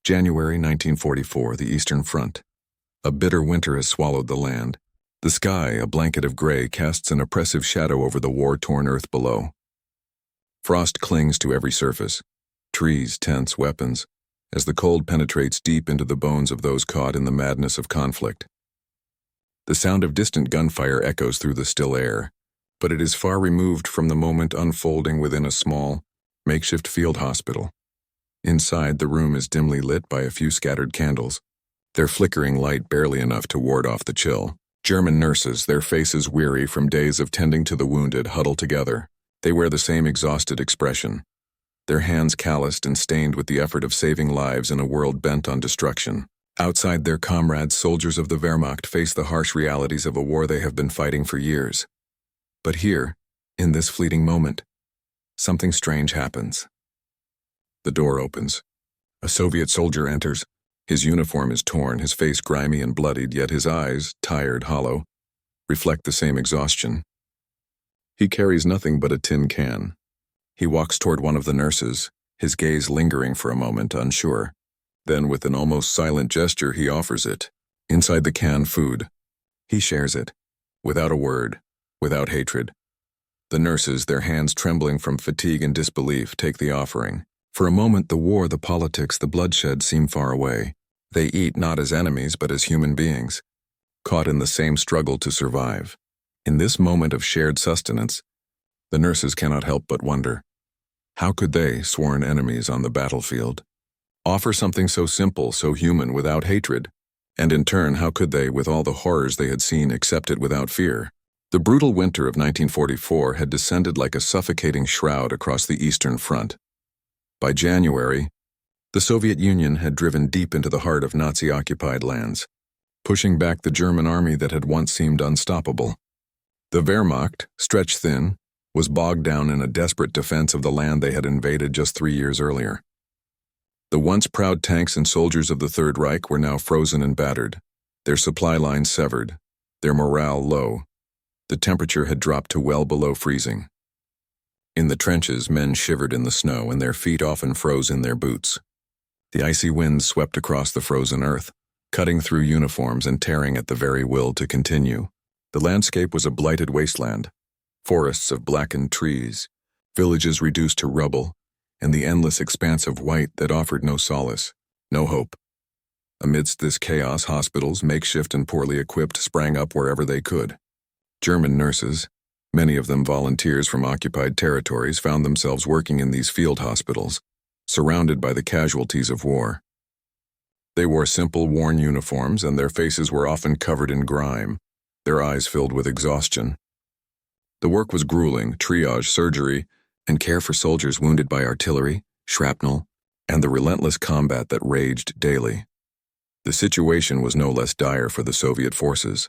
January 1944, the Eastern Front. A bitter winter has swallowed the land. The sky, a blanket of gray, casts an oppressive shadow over the war-torn earth below. Frost clings to every surface, trees, tents, weapons, as the cold penetrates deep into the bones of those caught in the madness of conflict. The sound of distant gunfire echoes through the still air, but it is far removed from the moment unfolding within a small, makeshift field hospital. Inside, the room is dimly lit by a few scattered candles, their flickering light barely enough to ward off the chill. German nurses, their faces weary from days of tending to the wounded, huddle together. They wear the same exhausted expression, their hands calloused and stained with the effort of saving lives in a world bent on destruction. Outside, their comrades, soldiers of the Wehrmacht, face the harsh realities of a war they have been fighting for years. But here, in this fleeting moment, something strange happens. The door opens. A Soviet soldier enters. His uniform is torn, his face grimy and bloodied, yet his eyes, tired, hollow, reflect the same exhaustion. He carries nothing but a tin can. He walks toward one of the nurses, his gaze lingering for a moment, unsure. Then, with an almost silent gesture, he offers it. Inside the can, food. He shares it, without a word, without hatred. The nurses, their hands trembling from fatigue and disbelief, take the offering. For a moment, the war, the politics, the bloodshed seem far away. They eat not as enemies, but as human beings, caught in the same struggle to survive. In this moment of shared sustenance, the nurses cannot help but wonder, how could they, sworn enemies on the battlefield, offer something so simple, so human, without hatred? And in turn, how could they, with all the horrors they had seen, accept it without fear? The brutal winter of 1944 had descended like a suffocating shroud across the Eastern Front. By January, the Soviet Union had driven deep into the heart of Nazi-occupied lands, pushing back the German army that had once seemed unstoppable. The Wehrmacht, stretched thin, was bogged down in a desperate defense of the land they had invaded just 3 years earlier. The once proud tanks and soldiers of the Third Reich were now frozen and battered, their supply lines severed, their morale low. The temperature had dropped to well below freezing. In the trenches, men shivered in the snow, and their feet often froze in their boots. The icy winds swept across the frozen earth, cutting through uniforms and tearing at the very will to continue. The landscape was a blighted wasteland, forests of blackened trees, villages reduced to rubble, and the endless expanse of white that offered no solace, no hope. Amidst this chaos, hospitals, makeshift and poorly equipped, sprang up wherever they could. German nurses, many of them volunteers from occupied territories, found themselves working in these field hospitals, surrounded by the casualties of war. They wore simple, worn uniforms, and their faces were often covered in grime, their eyes filled with exhaustion. The work was grueling: triage, surgery, and care for soldiers wounded by artillery, shrapnel, and the relentless combat that raged daily. The situation was no less dire for the Soviet forces,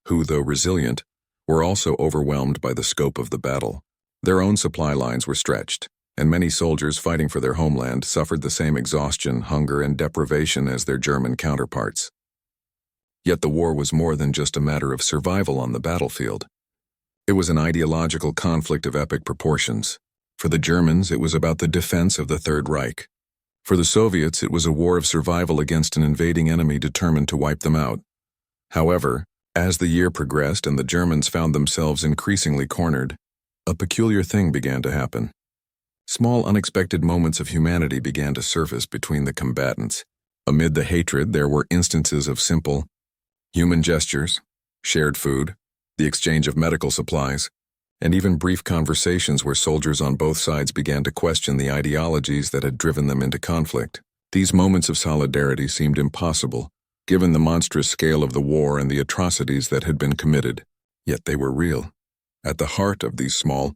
who, though resilient, were also overwhelmed by the scope of the battle. Their own supply lines were stretched, and many soldiers fighting for their homeland suffered the same exhaustion, hunger, and deprivation as their German counterparts. Yet the war was more than just a matter of survival on the battlefield. It was an ideological conflict of epic proportions. For the Germans, it was about the defense of the Third Reich. For the Soviets, it was a war of survival against an invading enemy determined to wipe them out. However, as the year progressed and the Germans found themselves increasingly cornered, a peculiar thing began to happen. Small, unexpected moments of humanity began to surface between the combatants. Amid the hatred, there were instances of simple, human gestures, shared food, the exchange of medical supplies, and even brief conversations where soldiers on both sides began to question the ideologies that had driven them into conflict. These moments of solidarity seemed impossible, given the monstrous scale of the war and the atrocities that had been committed. Yet they were real. At the heart of these small,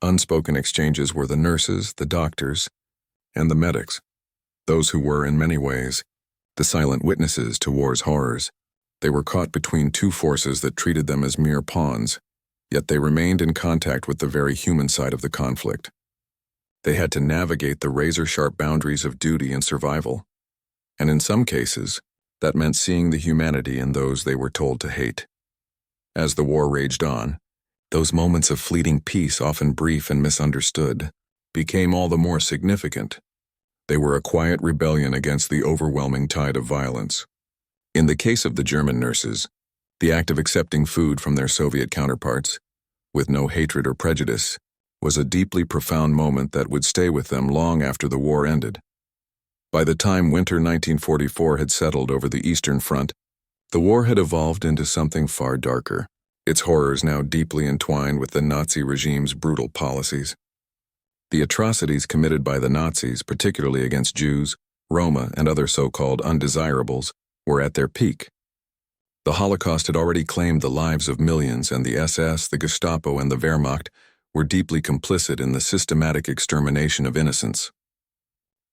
unspoken exchanges were the nurses, the doctors, and the medics, those who were, in many ways, the silent witnesses to war's horrors. They were caught between two forces that treated them as mere pawns, yet they remained in contact with the very human side of the conflict. They had to navigate the razor-sharp boundaries of duty and survival, and in some cases, that meant seeing the humanity in those they were told to hate. As the war raged on, those moments of fleeting peace, often brief and misunderstood, became all the more significant. They were a quiet rebellion against the overwhelming tide of violence. In the case of the German nurses, the act of accepting food from their Soviet counterparts, with no hatred or prejudice, was a deeply profound moment that would stay with them long after the war ended. By the time winter 1944 had settled over the Eastern Front, the war had evolved into something far darker, its horrors now deeply entwined with the Nazi regime's brutal policies. The atrocities committed by the Nazis, particularly against Jews, Roma, and other so-called undesirables, were at their peak. The Holocaust had already claimed the lives of millions, and the SS, the Gestapo, and the Wehrmacht were deeply complicit in the systematic extermination of innocents.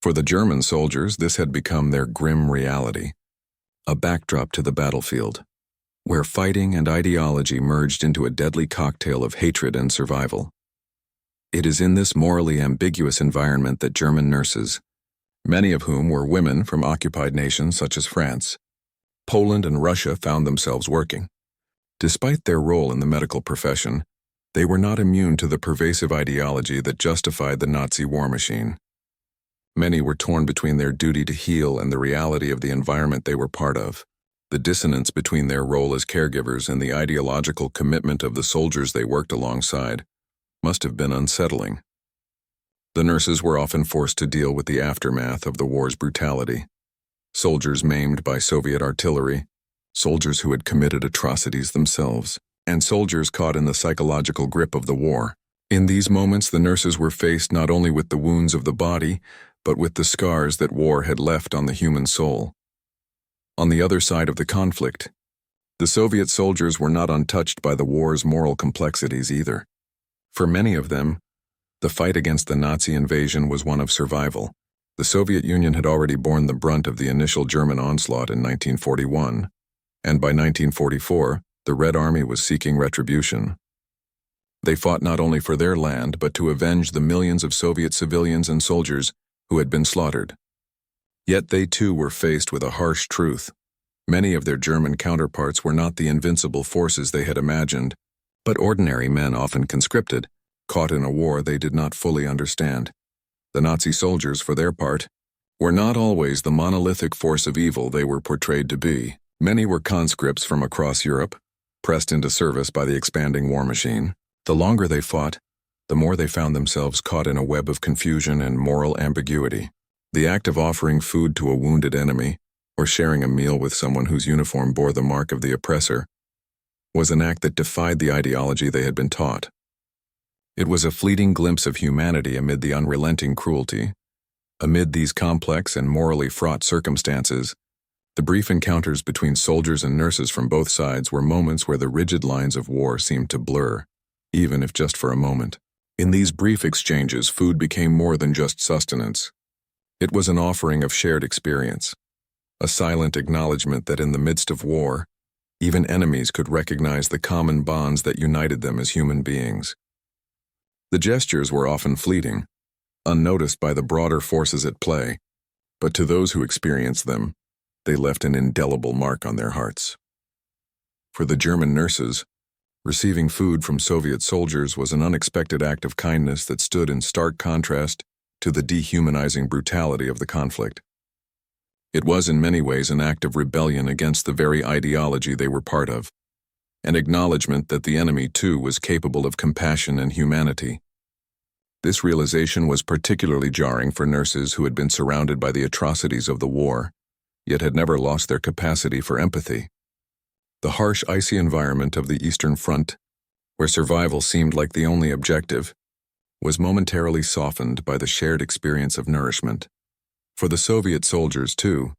For the German soldiers, this had become their grim reality, a backdrop to the battlefield, where fighting and ideology merged into a deadly cocktail of hatred and survival. It is in this morally ambiguous environment that German nurses, many of whom were women from occupied nations such as France, Poland, and Russia, found themselves working. Despite their role in the medical profession, they were not immune to the pervasive ideology that justified the Nazi war machine. Many were torn between their duty to heal and the reality of the environment they were part of. The dissonance between their role as caregivers and the ideological commitment of the soldiers they worked alongside must have been unsettling. The nurses were often forced to deal with the aftermath of the war's brutality. Soldiers maimed by Soviet artillery, soldiers who had committed atrocities themselves, and soldiers caught in the psychological grip of the war. In these moments, the nurses were faced not only with the wounds of the body, but with the scars that war had left on the human soul. On the other side of the conflict, the Soviet soldiers were not untouched by the war's moral complexities either. For many of them, the fight against the Nazi invasion was one of survival. The Soviet Union had already borne the brunt of the initial German onslaught in 1941, and by 1944, the Red Army was seeking retribution. They fought not only for their land, but to avenge the millions of Soviet civilians and soldiers who had been slaughtered. Yet they too were faced with a harsh truth. Many of their German counterparts were not the invincible forces they had imagined, but ordinary men, often conscripted, caught in a war they did not fully understand. The Nazi soldiers, for their part, were not always the monolithic force of evil they were portrayed to be. Many were conscripts from across Europe, pressed into service by the expanding war machine. The longer they fought, the more they found themselves caught in a web of confusion and moral ambiguity. The act of offering food to a wounded enemy, or sharing a meal with someone whose uniform bore the mark of the oppressor, was an act that defied the ideology they had been taught. It was a fleeting glimpse of humanity amid the unrelenting cruelty. Amid these complex and morally fraught circumstances, the brief encounters between soldiers and nurses from both sides were moments where the rigid lines of war seemed to blur, even if just for a moment. In these brief exchanges, food became more than just sustenance. It was an offering of shared experience, a silent acknowledgement that in the midst of war, even enemies could recognize the common bonds that united them as human beings. The gestures were often fleeting, unnoticed by the broader forces at play, but to those who experienced them, they left an indelible mark on their hearts. For the German nurses, receiving food from Soviet soldiers was an unexpected act of kindness that stood in stark contrast to the dehumanizing brutality of the conflict. It was in many ways an act of rebellion against the very ideology they were part of, an acknowledgement that the enemy too was capable of compassion and humanity. This realization was particularly jarring for nurses who had been surrounded by the atrocities of the war, yet had never lost their capacity for empathy. The harsh, icy environment of the Eastern Front, where survival seemed like the only objective, was momentarily softened by the shared experience of nourishment. For the Soviet soldiers, too,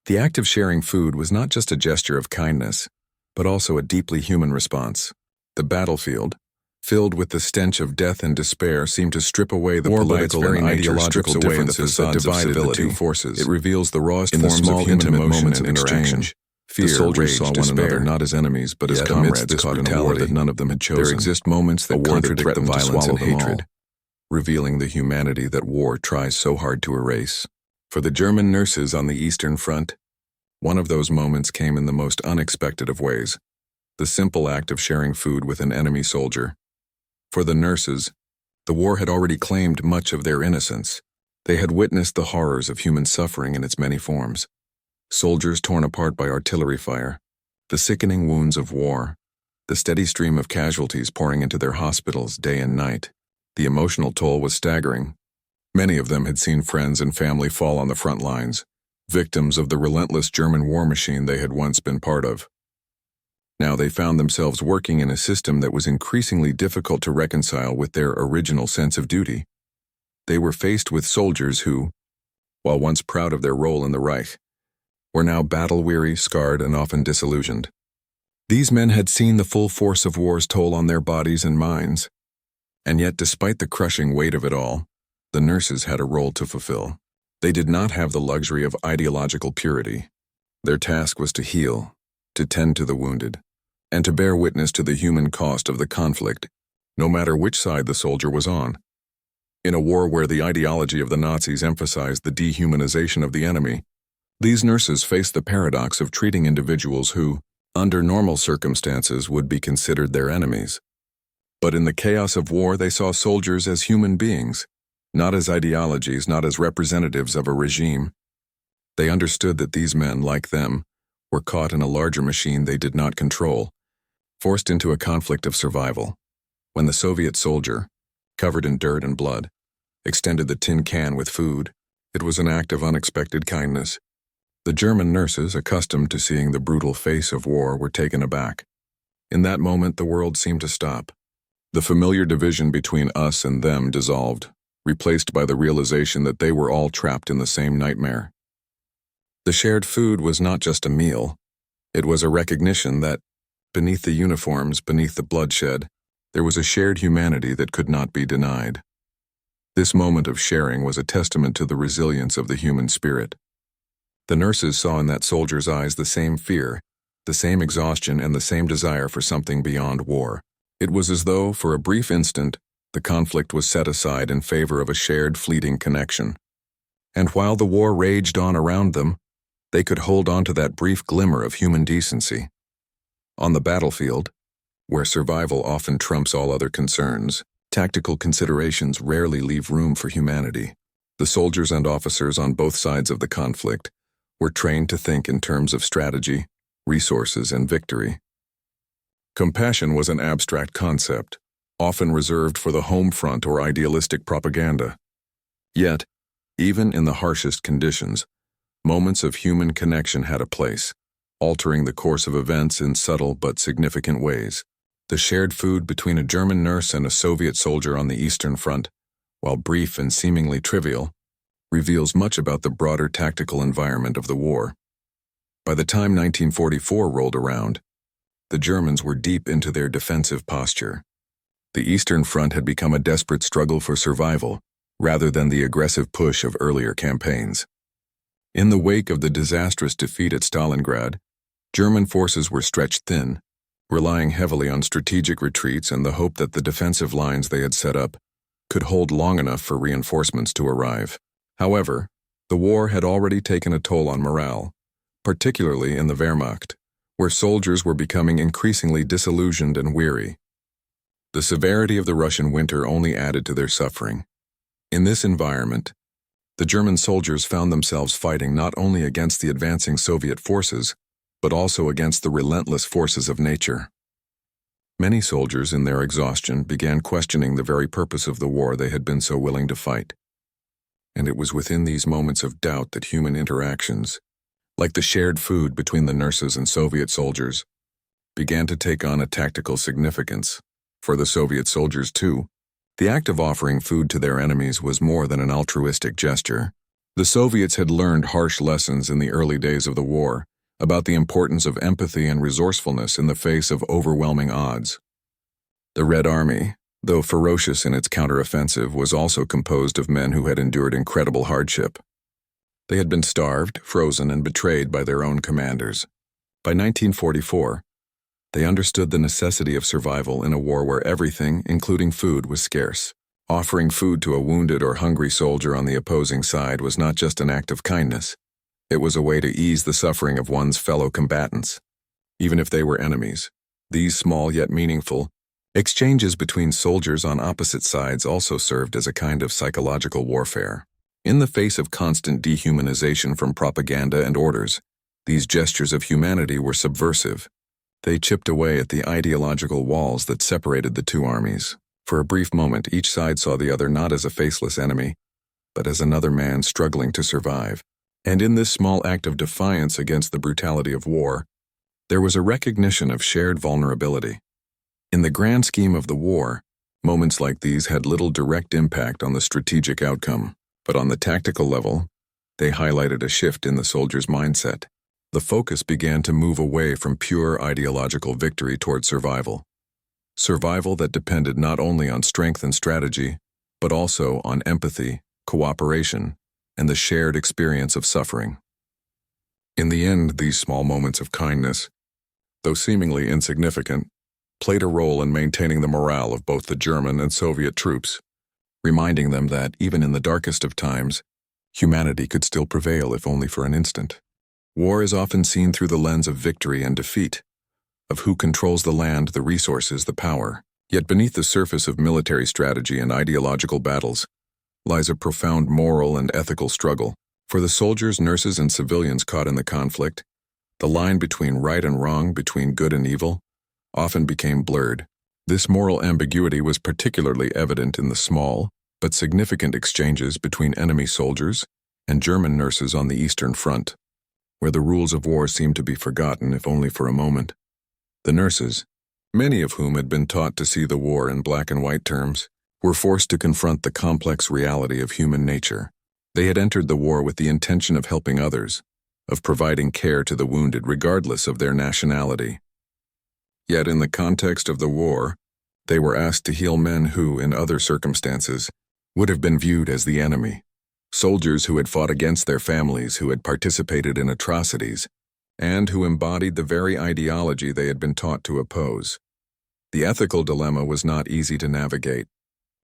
the act of sharing food was not just a gesture of kindness, but also a deeply human response. The battlefield, filled with the stench of death and despair, seemed to strip away the political and ideological differences that divided the two forces. It reveals the rawest forms of human emotion and interaction. Fear, the soldiers saw one another not as enemies, but as comrades caught in a war that none of them had chosen. There exist moments that contradict the violence and hatred, revealing the humanity that war tries so hard to erase. For the German nurses on the Eastern Front, one of those moments came in the most unexpected of ways, the simple act of sharing food with an enemy soldier. For the nurses, the war had already claimed much of their innocence. They had witnessed the horrors of human suffering in its many forms. Soldiers torn apart by artillery fire, the sickening wounds of war, the steady stream of casualties pouring into their hospitals day and night. The emotional toll was staggering. Many of them had seen friends and family fall on the front lines, victims of the relentless German war machine they had once been part of. Now they found themselves working in a system that was increasingly difficult to reconcile with their original sense of duty. They were faced with soldiers who, while once proud of their role in the Reich, were now battle-weary, scarred, and often disillusioned. These men had seen the full force of war's toll on their bodies and minds. And yet, despite the crushing weight of it all, the nurses had a role to fulfill. They did not have the luxury of ideological purity. Their task was to heal, to tend to the wounded, and to bear witness to the human cost of the conflict, no matter which side the soldier was on. In a war where the ideology of the Nazis emphasized the dehumanization of the enemy, these nurses faced the paradox of treating individuals who, under normal circumstances, would be considered their enemies. But in the chaos of war, they saw soldiers as human beings, not as ideologies, not as representatives of a regime. They understood that these men, like them, were caught in a larger machine they did not control, forced into a conflict of survival. When the Soviet soldier, covered in dirt and blood, extended the tin can with food, it was an act of unexpected kindness. The German nurses, accustomed to seeing the brutal face of war, were taken aback. In that moment, the world seemed to stop. The familiar division between us and them dissolved, replaced by the realization that they were all trapped in the same nightmare. The shared food was not just a meal. It was a recognition that, beneath the uniforms, beneath the bloodshed, there was a shared humanity that could not be denied. This moment of sharing was a testament to the resilience of the human spirit. The nurses saw in that soldier's eyes the same fear, the same exhaustion, and the same desire for something beyond war. It was as though, for a brief instant, the conflict was set aside in favor of a shared, fleeting connection. And while the war raged on around them, they could hold on to that brief glimmer of human decency. On the battlefield, where survival often trumps all other concerns, tactical considerations rarely leave room for humanity. The soldiers and officers on both sides of the conflict were trained to think in terms of strategy, resources, and victory. Compassion was an abstract concept, often reserved for the home front or idealistic propaganda. Yet, even in the harshest conditions, moments of human connection had a place, altering the course of events in subtle but significant ways. The shared food between a German nurse and a Soviet soldier on the Eastern Front, while brief and seemingly trivial, reveals much about the broader tactical environment of the war. By the time 1944 rolled around, the Germans were deep into their defensive posture. The Eastern Front had become a desperate struggle for survival, rather than the aggressive push of earlier campaigns. In the wake of the disastrous defeat at Stalingrad, German forces were stretched thin, relying heavily on strategic retreats and the hope that the defensive lines they had set up could hold long enough for reinforcements to arrive. However, the war had already taken a toll on morale, particularly in the Wehrmacht, where soldiers were becoming increasingly disillusioned and weary. The severity of the Russian winter only added to their suffering. In this environment, the German soldiers found themselves fighting not only against the advancing Soviet forces, but also against the relentless forces of nature. Many soldiers, in their exhaustion, began questioning the very purpose of the war they had been so willing to fight. And it was within these moments of doubt that human interactions, like the shared food between the nurses and Soviet soldiers, began to take on a tactical significance. For the Soviet soldiers, too, the act of offering food to their enemies was more than an altruistic gesture. The Soviets had learned harsh lessons in the early days of the war about the importance of empathy and resourcefulness in the face of overwhelming odds. The Red Army, though ferocious in its counteroffensive, was also composed of men who had endured incredible hardship. They had been starved, frozen, and betrayed by their own commanders. By 1944, they understood the necessity of survival in a war where everything, including food, was scarce. Offering food to a wounded or hungry soldier on the opposing side was not just an act of kindness. It was a way to ease the suffering of one's fellow combatants, even if they were enemies. These small yet meaningful exchanges between soldiers on opposite sides also served as a kind of psychological warfare. In the face of constant dehumanization from propaganda and orders, these gestures of humanity were subversive. They chipped away at the ideological walls that separated the two armies. For a brief moment, each side saw the other not as a faceless enemy, but as another man struggling to survive. And in this small act of defiance against the brutality of war, there was a recognition of shared vulnerability. In the grand scheme of the war, moments like these had little direct impact on the strategic outcome, but on the tactical level, they highlighted a shift in the soldiers' mindset. The focus began to move away from pure ideological victory toward survival. Survival that depended not only on strength and strategy, but also on empathy, cooperation, and the shared experience of suffering. In the end, these small moments of kindness, though seemingly insignificant, played a role in maintaining the morale of both the German and Soviet troops, reminding them that, even in the darkest of times, humanity could still prevail if only for an instant. War is often seen through the lens of victory and defeat, of who controls the land, the resources, the power. Yet beneath the surface of military strategy and ideological battles lies a profound moral and ethical struggle. For the soldiers, nurses, and civilians caught in the conflict, the line between right and wrong, between good and evil, often became blurred. This moral ambiguity was particularly evident in the small but significant exchanges between enemy soldiers and German nurses on the Eastern Front, where the rules of war seemed to be forgotten if only for a moment. The nurses, many of whom had been taught to see the war in black and white terms, were forced to confront the complex reality of human nature. They had entered the war with the intention of helping others, of providing care to the wounded regardless of their nationality. Yet in the context of the war, they were asked to heal men who, in other circumstances, would have been viewed as the enemy. Soldiers who had fought against their families, who had participated in atrocities, and who embodied the very ideology they had been taught to oppose. The ethical dilemma was not easy to navigate.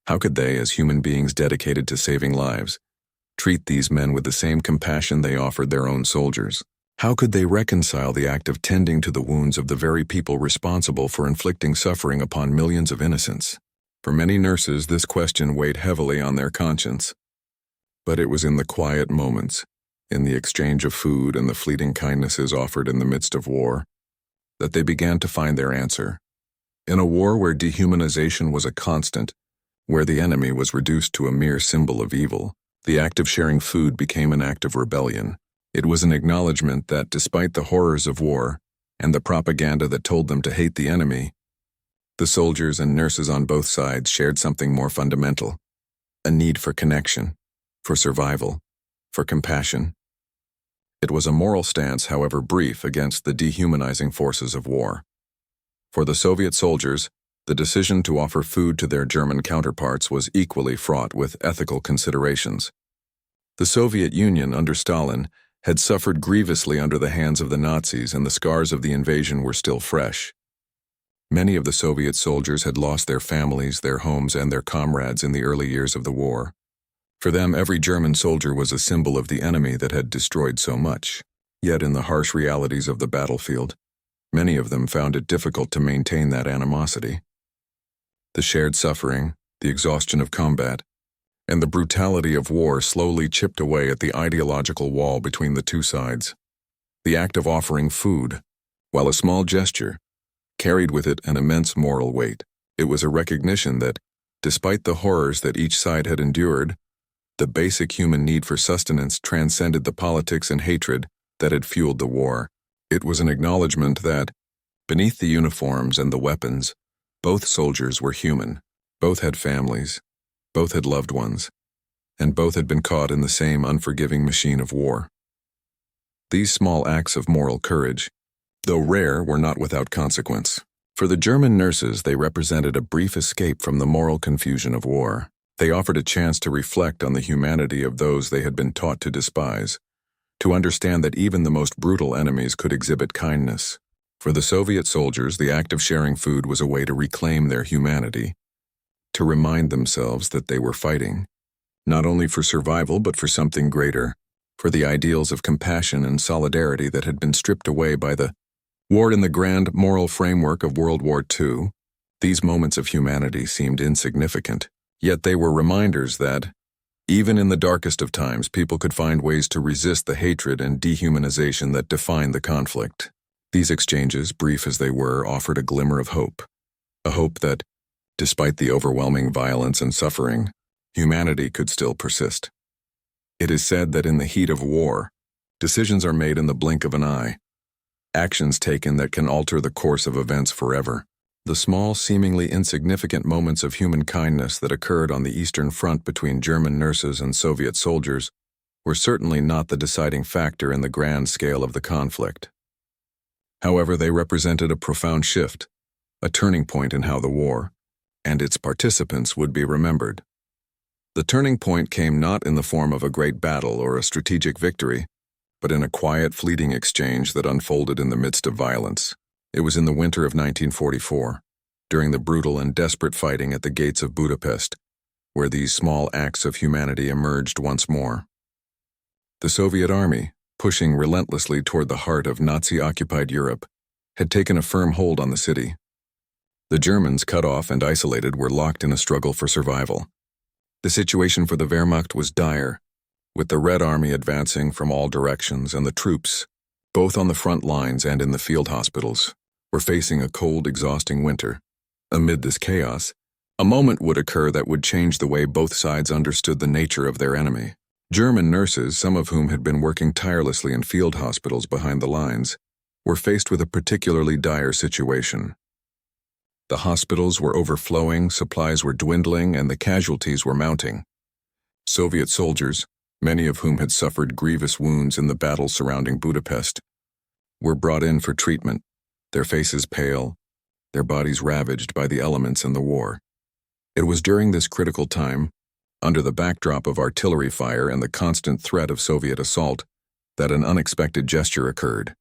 How could they, as human beings dedicated to saving lives, treat these men with the same compassion they offered their own soldiers? How could they reconcile the act of tending to the wounds of the very people responsible for inflicting suffering upon millions of innocents? For many nurses, this question weighed heavily on their conscience. But it was in the quiet moments, in the exchange of food and the fleeting kindnesses offered in the midst of war, that they began to find their answer. In a war where dehumanization was a constant, where the enemy was reduced to a mere symbol of evil, the act of sharing food became an act of rebellion. It was an acknowledgement that, despite the horrors of war and the propaganda that told them to hate the enemy, the soldiers and nurses on both sides shared something more fundamental: a need for connection, for survival, for compassion. It was a moral stance, however brief, against the dehumanizing forces of war. For the Soviet soldiers, the decision to offer food to their German counterparts was equally fraught with ethical considerations. The Soviet Union, under Stalin, had suffered grievously under the hands of the Nazis, and the scars of the invasion were still fresh. Many of the Soviet soldiers had lost their families, their homes, and their comrades in the early years of the war. For them, every German soldier was a symbol of the enemy that had destroyed so much. Yet in the harsh realities of the battlefield, many of them found it difficult to maintain that animosity. The shared suffering, the exhaustion of combat, and the brutality of war slowly chipped away at the ideological wall between the two sides. The act of offering food, while a small gesture, carried with it an immense moral weight. It was a recognition that, despite the horrors that each side had endured, the basic human need for sustenance transcended the politics and hatred that had fueled the war. It was an acknowledgement that, beneath the uniforms and the weapons, both soldiers were human, both had families, both had loved ones, and both had been caught in the same unforgiving machine of war. These small acts of moral courage, though rare, were not without consequence. For the German nurses, they represented a brief escape from the moral confusion of war. They offered a chance to reflect on the humanity of those they had been taught to despise, to understand that even the most brutal enemies could exhibit kindness. For the Soviet soldiers, the act of sharing food was a way to reclaim their humanity, to remind themselves that they were fighting, not only for survival but for something greater, for the ideals of compassion and solidarity that had been stripped away by the war. In the grand moral framework of World War II, these moments of humanity seemed insignificant, yet they were reminders that, Even in the darkest of times, people could find ways to resist the hatred and dehumanization that defined the conflict. These exchanges, brief as they were, offered a glimmer of hope. A hope that, despite the overwhelming violence and suffering, humanity could still persist. It is said that in the heat of war, decisions are made in the blink of an eye, actions taken that can alter the course of events forever. The small, seemingly insignificant moments of human kindness that occurred on the Eastern Front between German nurses and Soviet soldiers were certainly not the deciding factor in the grand scale of the conflict. However, they represented a profound shift, a turning point in how the war and its participants would be remembered. The turning point came not in the form of a great battle or a strategic victory, but in a quiet, fleeting exchange that unfolded in the midst of violence. It was in the winter of 1944, during the brutal and desperate fighting at the gates of Budapest, where these small acts of humanity emerged once more. The Soviet army, pushing relentlessly toward the heart of Nazi-occupied Europe, had taken a firm hold on the city. The Germans, cut off and isolated, were locked in a struggle for survival. The situation for the Wehrmacht was dire, with the Red Army advancing from all directions and the troops, both on the front lines and in the field hospitals, were facing a cold, exhausting winter. Amid this chaos, a moment would occur that would change the way both sides understood the nature of their enemy. German nurses, some of whom had been working tirelessly in field hospitals behind the lines, were faced with a particularly dire situation. The hospitals were overflowing, supplies were dwindling, and the casualties were mounting. Soviet soldiers, many of whom had suffered grievous wounds in the battle surrounding Budapest, were brought in for treatment, their faces pale, their bodies ravaged by the elements in the war. It was during this critical time, under the backdrop of artillery fire and the constant threat of Soviet assault, that an unexpected gesture occurred.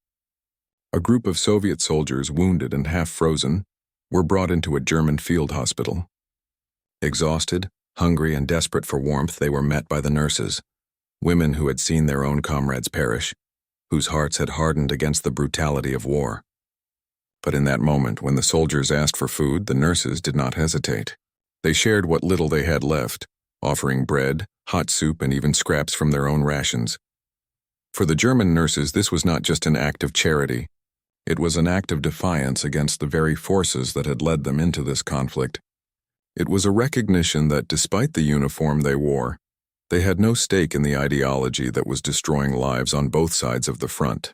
A group of Soviet soldiers, wounded and half-frozen, were brought into a German field hospital. Exhausted, hungry, and desperate for warmth, they were met by the nurses, women who had seen their own comrades perish, whose hearts had hardened against the brutality of war. But in that moment, when the soldiers asked for food, the nurses did not hesitate. They shared what little they had left, offering bread, hot soup, and even scraps from their own rations. For the German nurses, this was not just an act of charity. It was an act of defiance against the very forces that had led them into this conflict. It was a recognition that despite the uniform they wore, they had no stake in the ideology that was destroying lives on both sides of the front.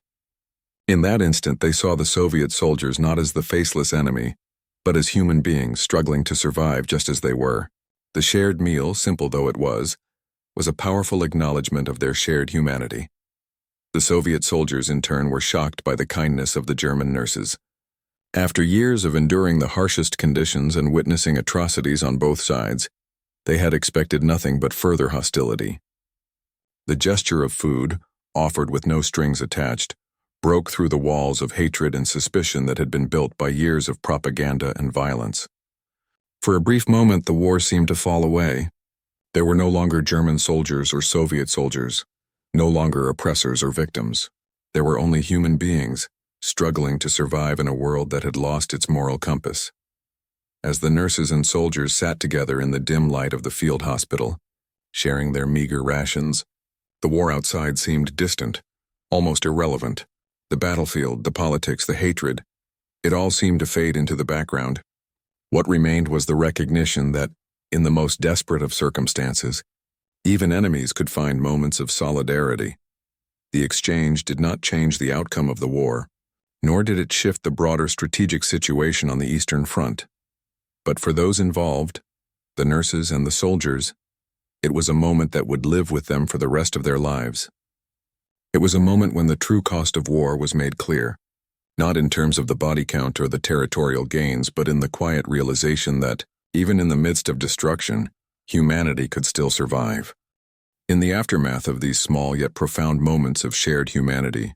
In that instant, they saw the Soviet soldiers not as the faceless enemy, but as human beings struggling to survive just as they were. The shared meal, simple though it was a powerful acknowledgement of their shared humanity. The Soviet soldiers, in turn, were shocked by the kindness of the German nurses. After years of enduring the harshest conditions and witnessing atrocities on both sides, they had expected nothing but further hostility. The gesture of food, offered with no strings attached, broke through the walls of hatred and suspicion that had been built by years of propaganda and violence. For a brief moment, the war seemed to fall away. There were no longer German soldiers or Soviet soldiers, no longer oppressors or victims. There were only human beings, struggling to survive in a world that had lost its moral compass. As the nurses and soldiers sat together in the dim light of the field hospital, sharing their meager rations, the war outside seemed distant, almost irrelevant. The battlefield, the politics, the hatred, it all seemed to fade into the background. What remained was the recognition that, in the most desperate of circumstances, even enemies could find moments of solidarity. The exchange did not change the outcome of the war, nor did it shift the broader strategic situation on the Eastern Front. But for those involved, the nurses and the soldiers, it was a moment that would live with them for the rest of their lives. It was a moment when the true cost of war was made clear, not in terms of the body count or the territorial gains, but in the quiet realization that, even in the midst of destruction, humanity could still survive. In the aftermath of these small yet profound moments of shared humanity,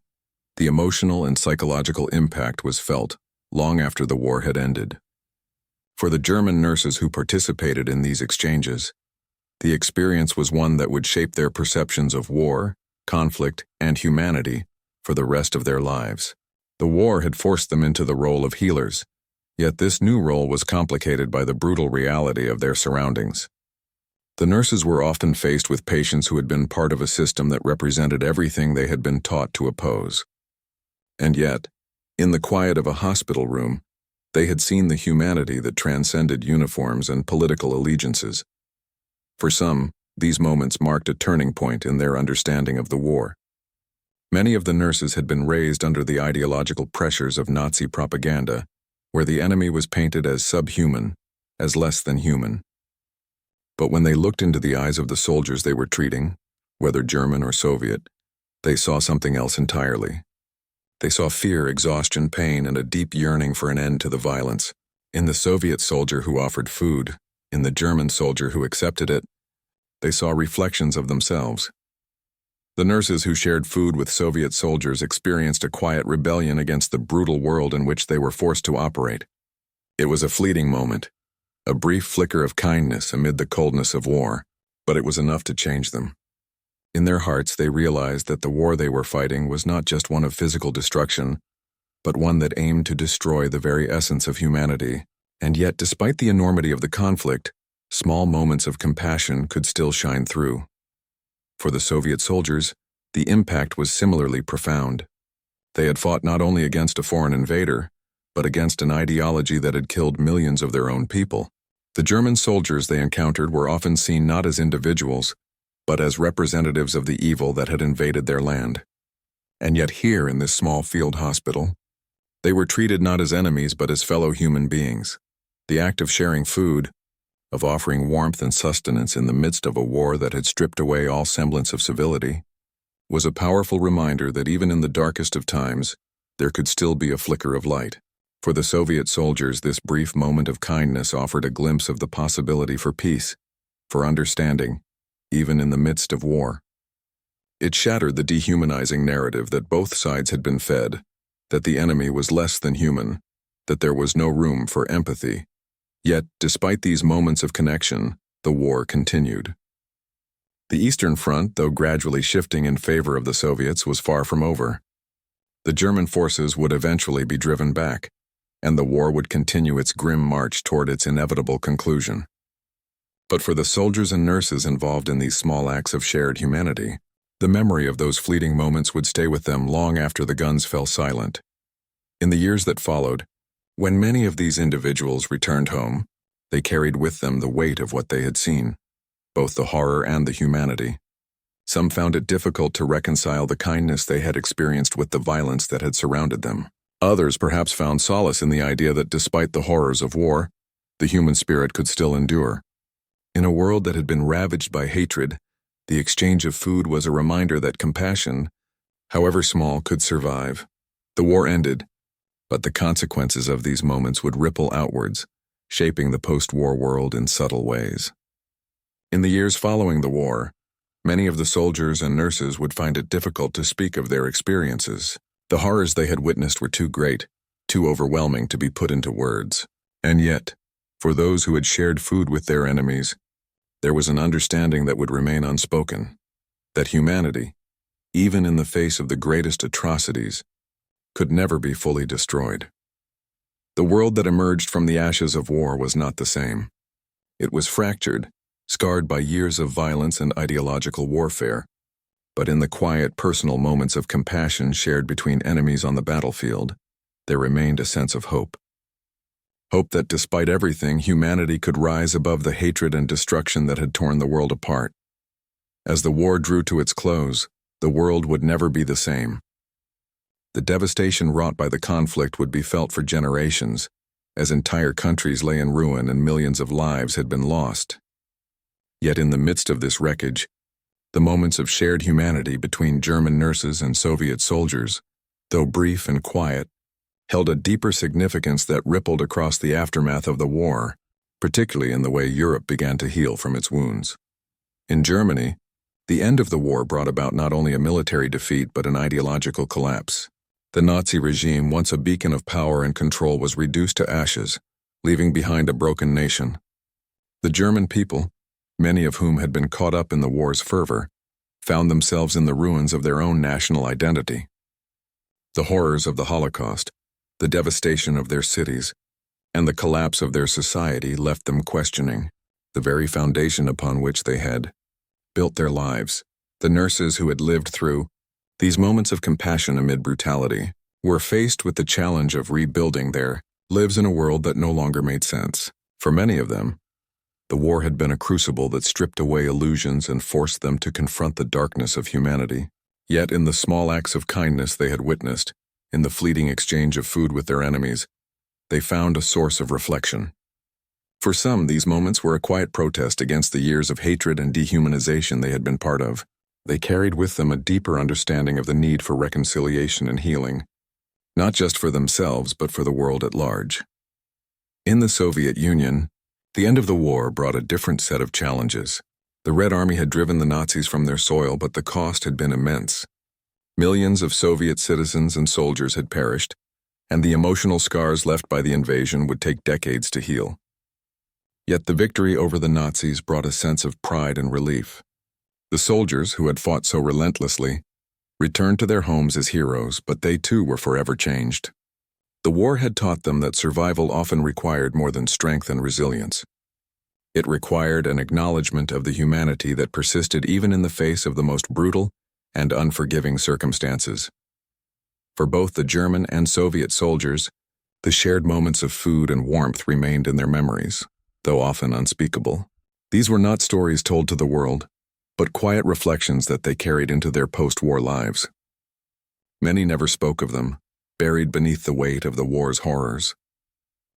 the emotional and psychological impact was felt long after the war had ended. For the German nurses who participated in these exchanges, the experience was one that would shape their perceptions of war, conflict, and humanity for the rest of their lives. The war had forced them into the role of healers, yet this new role was complicated by the brutal reality of their surroundings. The nurses were often faced with patients who had been part of a system that represented everything they had been taught to oppose. And yet, in the quiet of a hospital room, they had seen the humanity that transcended uniforms and political allegiances. For some, these moments marked a turning point in their understanding of the war. Many of the nurses had been raised under the ideological pressures of Nazi propaganda, where the enemy was painted as subhuman, as less than human. But when they looked into the eyes of the soldiers they were treating, whether German or Soviet, they saw something else entirely. They saw fear, exhaustion, pain, and a deep yearning for an end to the violence. In the Soviet soldier who offered food, in the German soldier who accepted it, they saw reflections of themselves. The nurses who shared food with Soviet soldiers experienced a quiet rebellion against the brutal world in which they were forced to operate. It was a fleeting moment, a brief flicker of kindness amid the coldness of war, but it was enough to change them. In their hearts, they realized that the war they were fighting was not just one of physical destruction, but one that aimed to destroy the very essence of humanity. And yet, despite the enormity of the conflict, small moments of compassion could still shine through. For the Soviet soldiers, the impact was similarly profound. They had fought not only against a foreign invader, but against an ideology that had killed millions of their own people. The German soldiers they encountered were often seen not as individuals, but as representatives of the evil that had invaded their land. And yet here in this small field hospital, they were treated not as enemies but as fellow human beings. The act of sharing food, of offering warmth and sustenance in the midst of a war that had stripped away all semblance of civility, was a powerful reminder that even in the darkest of times, there could still be a flicker of light. For the Soviet soldiers, this brief moment of kindness offered a glimpse of the possibility for peace, for understanding, even in the midst of war. It shattered the dehumanizing narrative that both sides had been fed, that the enemy was less than human, that there was no room for empathy. Yet, despite these moments of connection, the war continued. The Eastern Front, though gradually shifting in favor of the Soviets, was far from over. The German forces would eventually be driven back, and the war would continue its grim march toward its inevitable conclusion. But for the soldiers and nurses involved in these small acts of shared humanity, the memory of those fleeting moments would stay with them long after the guns fell silent. In the years that followed, when many of these individuals returned home, they carried with them the weight of what they had seen, both the horror and the humanity. Some found it difficult to reconcile the kindness they had experienced with the violence that had surrounded them. Others perhaps found solace in the idea that despite the horrors of war, the human spirit could still endure. In a world that had been ravaged by hatred, the exchange of food was a reminder that compassion, however small, could survive. The war ended, but the consequences of these moments would ripple outwards, shaping the post-war world in subtle ways. In the years following the war, many of the soldiers and nurses would find it difficult to speak of their experiences. The horrors they had witnessed were too great, too overwhelming to be put into words. And yet, for those who had shared food with their enemies, there was an understanding that would remain unspoken, that humanity, even in the face of the greatest atrocities, could never be fully destroyed. The world that emerged from the ashes of war was not the same. It was fractured, scarred by years of violence and ideological warfare, but in the quiet personal moments of compassion shared between enemies on the battlefield, there remained a sense of hope. Hope that despite everything, humanity could rise above the hatred and destruction that had torn the world apart. As the war drew to its close, the world would never be the same. The devastation wrought by the conflict would be felt for generations, as entire countries lay in ruin and millions of lives had been lost. Yet in the midst of this wreckage, the moments of shared humanity between German nurses and Soviet soldiers, though brief and quiet, held a deeper significance that rippled across the aftermath of the war, particularly in the way Europe began to heal from its wounds. In Germany, the end of the war brought about not only a military defeat but an ideological collapse. The Nazi regime, once a beacon of power and control, was reduced to ashes, leaving behind a broken nation. The German people, many of whom had been caught up in the war's fervor, found themselves in the ruins of their own national identity. The horrors of the Holocaust, the devastation of their cities, and the collapse of their society left them questioning, the very foundation upon which they had built their lives. The nurses who had lived through these moments of compassion amid brutality were faced with the challenge of rebuilding their lives in a world that no longer made sense. For many of them, the war had been a crucible that stripped away illusions and forced them to confront the darkness of humanity. Yet in the small acts of kindness they had witnessed, in the fleeting exchange of food with their enemies, they found a source of reflection. For some, these moments were a quiet protest against the years of hatred and dehumanization they had been part of. They carried with them a deeper understanding of the need for reconciliation and healing, not just for themselves, but for the world at large. In the Soviet Union, the end of the war brought a different set of challenges. The Red Army had driven the Nazis from their soil, but the cost had been immense. Millions of Soviet citizens and soldiers had perished, and the emotional scars left by the invasion would take decades to heal. Yet the victory over the Nazis brought a sense of pride and relief. The soldiers, who had fought so relentlessly, returned to their homes as heroes, but they too were forever changed. The war had taught them that survival often required more than strength and resilience. It required an acknowledgement of the humanity that persisted even in the face of the most brutal and unforgiving circumstances. For both the German and Soviet soldiers, the shared moments of food and warmth remained in their memories, though often unspeakable. These were not stories told to the world, but quiet reflections that they carried into their post-war lives. Many never spoke of them, buried beneath the weight of the war's horrors.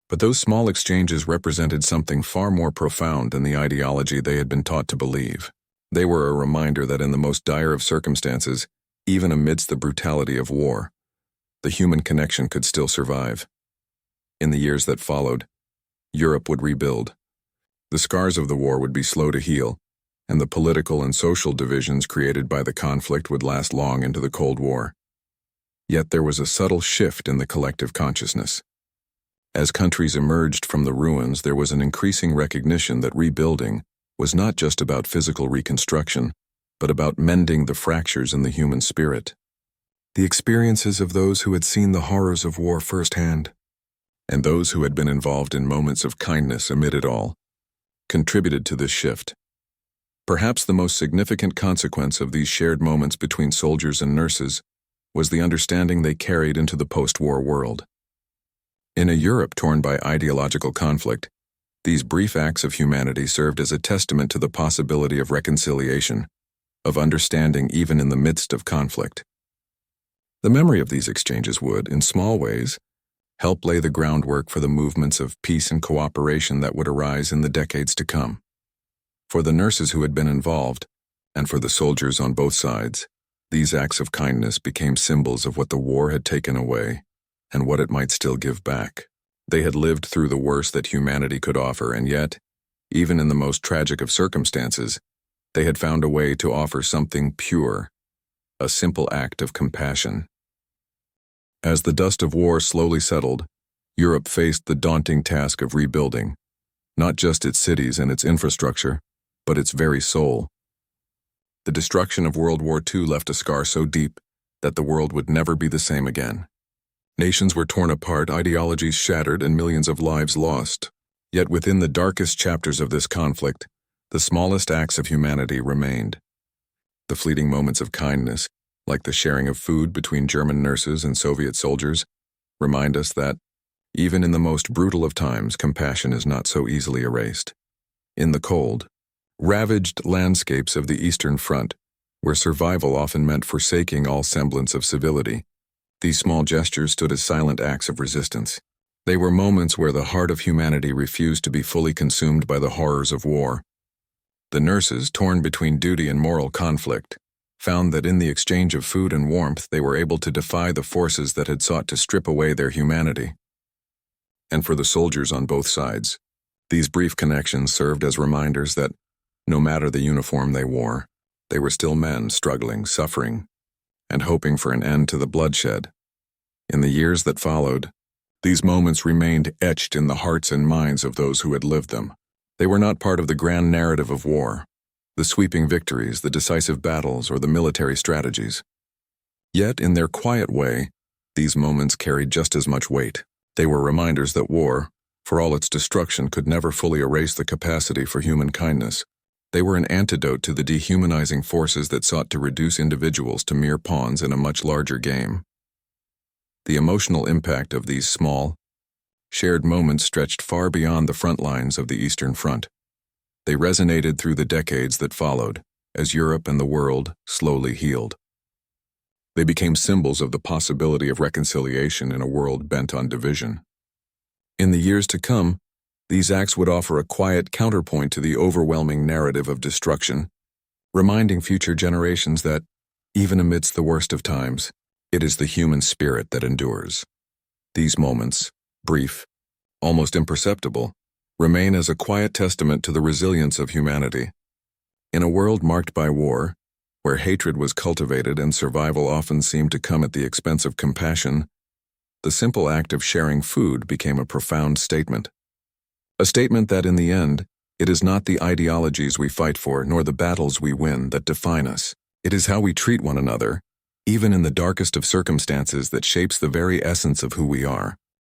But those small exchanges represented something far more profound than the ideology they had been taught to believe. They were a reminder that in the most dire of circumstances, even amidst the brutality of war, the human connection could still survive. In the years that followed, Europe would rebuild. The scars of the war would be slow to heal, and the political and social divisions created by the conflict would last long into the Cold War. Yet there was a subtle shift in the collective consciousness. As countries emerged from the ruins, there was an increasing recognition that rebuilding was not just about physical reconstruction, but about mending the fractures in the human spirit. The experiences of those who had seen the horrors of war firsthand, and those who had been involved in moments of kindness amid it all, contributed to this shift. Perhaps the most significant consequence of these shared moments between soldiers and nurses was the understanding they carried into the post-war world. In a Europe torn by ideological conflict, these brief acts of humanity served as a testament to the possibility of reconciliation, of understanding even in the midst of conflict. The memory of these exchanges would, in small ways, help lay the groundwork for the movements of peace and cooperation that would arise in the decades to come. For the nurses who had been involved, and for the soldiers on both sides, these acts of kindness became symbols of what the war had taken away and what it might still give back. They had lived through the worst that humanity could offer, and yet, even in the most tragic of circumstances, they had found a way to offer something pure, a simple act of compassion. As the dust of war slowly settled, Europe faced the daunting task of rebuilding, not just its cities and its infrastructure, but its very soul. The destruction of World War II left a scar so deep that the world would never be the same again. Nations were torn apart, ideologies shattered, and millions of lives lost. Yet within the darkest chapters of this conflict, the smallest acts of humanity remained. The fleeting moments of kindness, like the sharing of food between German nurses and Soviet soldiers, remind us that, even in the most brutal of times, compassion is not so easily erased. In the cold, ravaged landscapes of the Eastern Front, where survival often meant forsaking all semblance of civility, these small gestures stood as silent acts of resistance. They were moments where the heart of humanity refused to be fully consumed by the horrors of war. The nurses, torn between duty and moral conflict, found that in the exchange of food and warmth they were able to defy the forces that had sought to strip away their humanity. And for the soldiers on both sides, these brief connections served as reminders that, no matter the uniform they wore, they were still men struggling, suffering, and hoping for an end to the bloodshed. In the years that followed, these moments remained etched in the hearts and minds of those who had lived them. They were not part of the grand narrative of war, the sweeping victories, the decisive battles, or the military strategies. Yet, in their quiet way, these moments carried just as much weight. They were reminders that war, for all its destruction, could never fully erase the capacity for human kindness. They were an antidote to the dehumanizing forces that sought to reduce individuals to mere pawns in a much larger game. The emotional impact of these small, shared moments stretched far beyond the front lines of the Eastern Front. They resonated through the decades that followed, as Europe and the world slowly healed. They became symbols of the possibility of reconciliation in a world bent on division. In the years to come, these acts would offer a quiet counterpoint to the overwhelming narrative of destruction, reminding future generations that, even amidst the worst of times, it is the human spirit that endures. These moments, brief, almost imperceptible, remain as a quiet testament to the resilience of humanity. In a world marked by war, where hatred was cultivated and survival often seemed to come at the expense of compassion, the simple act of sharing food became a profound statement. A statement that, in the end, it is not the ideologies we fight for nor the battles we win that define us. It is how we treat one another, even in the darkest of circumstances, that shapes the very essence of who we are.